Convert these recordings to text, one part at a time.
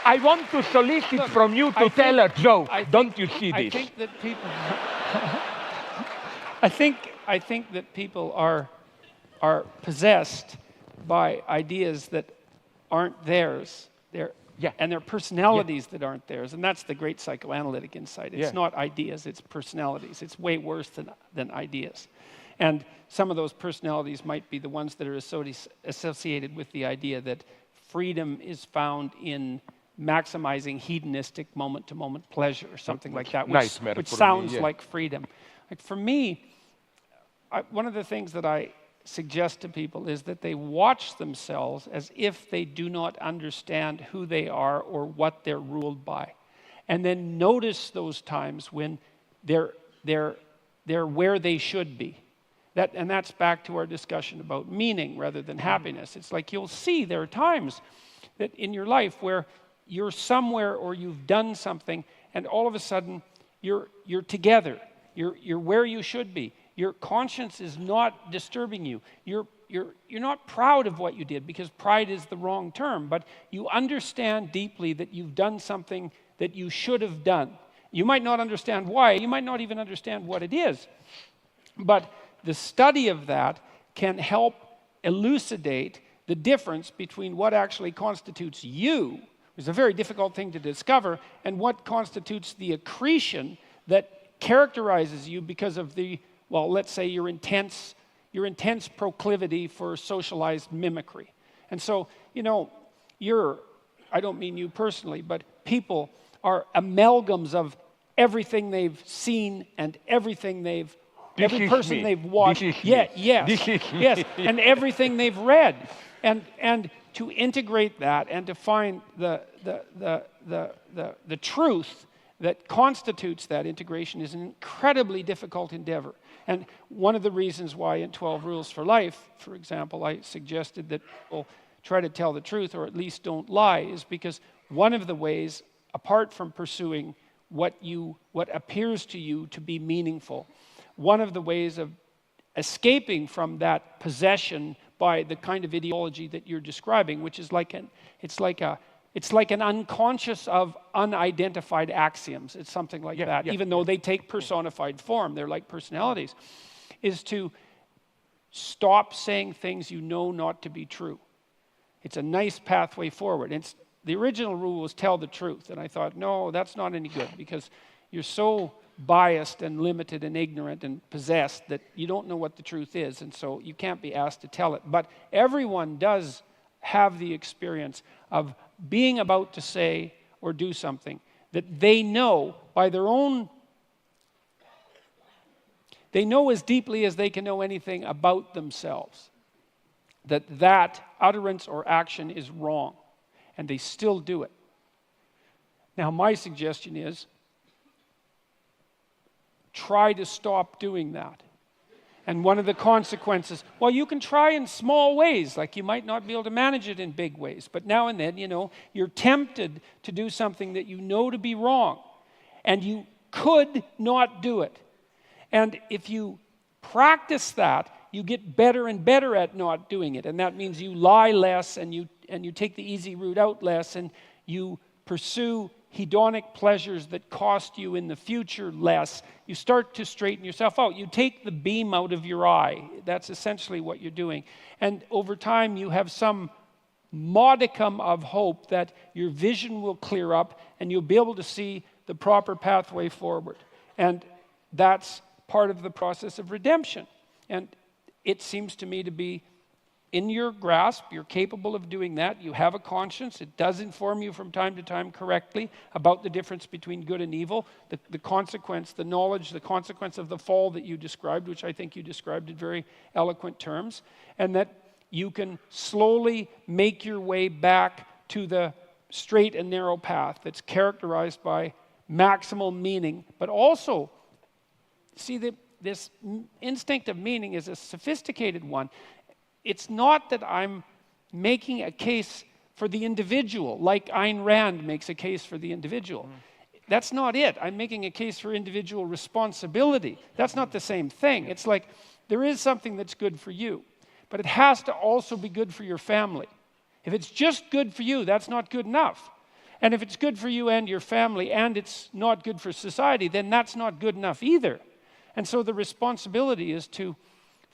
I want to solicit from you to tell a joke. Don't you see this? I think that people... I think that people are possessed by ideas that aren't theirs. And their personalities that aren't theirs. And that's the great psychoanalytic insight. It's not ideas, it's personalities. It's way worse than ideas. And some of those personalities might be the ones that are associated with the idea that freedom is found in maximizing hedonistic moment-to-moment pleasure or something like that, which sounds like freedom. Like for me, one of the things that I suggest to people is that they watch themselves as if they do not understand who they are or what they're ruled by. And then notice those times when they're where they should be. And that's back to our discussion about meaning rather than happiness. It's like you'll see there are times that in your life where you're somewhere or you've done something and all of a sudden you're together. You're where you should be. Your conscience is not disturbing you. You're not proud of what you did, because pride is the wrong term, but you understand deeply that you've done something that you should have done. You might not understand why. You might not even understand what it is. But the study of that can help elucidate the difference between what actually constitutes you, which is a very difficult thing to discover, and what constitutes the accretion that characterizes you because of the, well, let's say your intense proclivity for socialized mimicry. And so, I don't mean you personally, but people are amalgams of everything they've seen and everything every person they've watched. Yes, and everything they've read. And to integrate that and to find the truth that constitutes that integration is an incredibly difficult endeavor. And one of the reasons why in 12 Rules for Life, for example, I suggested that people try to tell the truth or at least don't lie is because one of the ways, apart from pursuing what appears to you to be meaningful, one of the ways of escaping from that possession by the kind of ideology that you're describing, which is it's like an unconscious of unidentified axioms. It's something like that. Even though they take personified form, they're like personalities, is to stop saying things you know not to be true. It's a nice pathway forward. The original rule was tell the truth. And I thought, no, that's not any good, because you're so biased and limited and ignorant and possessed that you don't know what the truth is. And so you can't be asked to tell it. But everyone does have the experience of being about to say or do something that they know by their own, they know as deeply as they can know anything about themselves, that utterance or action is wrong, and they still do it. Now, my suggestion is, try to stop doing that. And one of the consequences, well, you can try in small ways, like you might not be able to manage it in big ways, but now and then, you're tempted to do something that you know to be wrong, and you could not do it. And if you practice that, you get better and better at not doing it, and that means you lie less, and you take the easy route out less, and you pursue hedonic pleasures that cost you in the future less. You start to straighten yourself out. You take the beam out of your eye. That's essentially what you're doing. And over time, you have some modicum of hope that your vision will clear up and you'll be able to see the proper pathway forward. And that's part of the process of redemption. And it seems to me to be in your grasp. You're capable of doing that. You have a conscience. It does inform you from time to time correctly about the difference between good and evil, the consequence, the knowledge, the consequence of the fall that you described, which I think you described in very eloquent terms, and that you can slowly make your way back to the straight and narrow path that's characterized by maximal meaning, but also, see, this instinct of meaning is a sophisticated one. It's not that I'm making a case for the individual, like Ayn Rand makes a case for the individual. That's not it. I'm making a case for individual responsibility. That's not the same thing. It's like there is something that's good for you, but it has to also be good for your family. If it's just good for you, that's not good enough. And if it's good for you and your family and it's not good for society, then that's not good enough either. And so the responsibility is to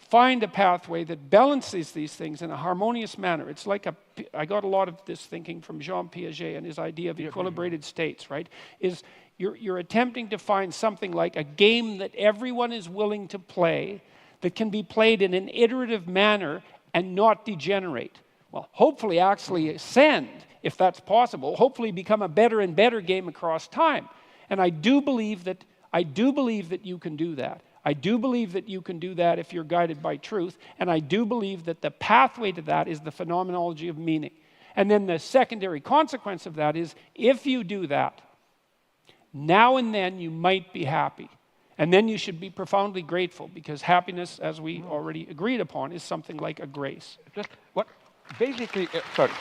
find a pathway that balances these things in a harmonious manner. It's like I got a lot of this thinking from Jean Piaget and his idea of equilibrated states, right? Is you're attempting to find something like a game that everyone is willing to play that can be played in an iterative manner and not degenerate. Well, hopefully actually ascend, if that's possible, hopefully become a better and better game across time. And I do believe that you can do that. I do believe that you can do that if you're guided by truth, and I do believe that the pathway to that is the phenomenology of meaning. And then the secondary consequence of that is, if you do that, now and then you might be happy. And then you should be profoundly grateful, because happiness, as we already agreed upon, is something like a grace. Just what? Basically, sorry.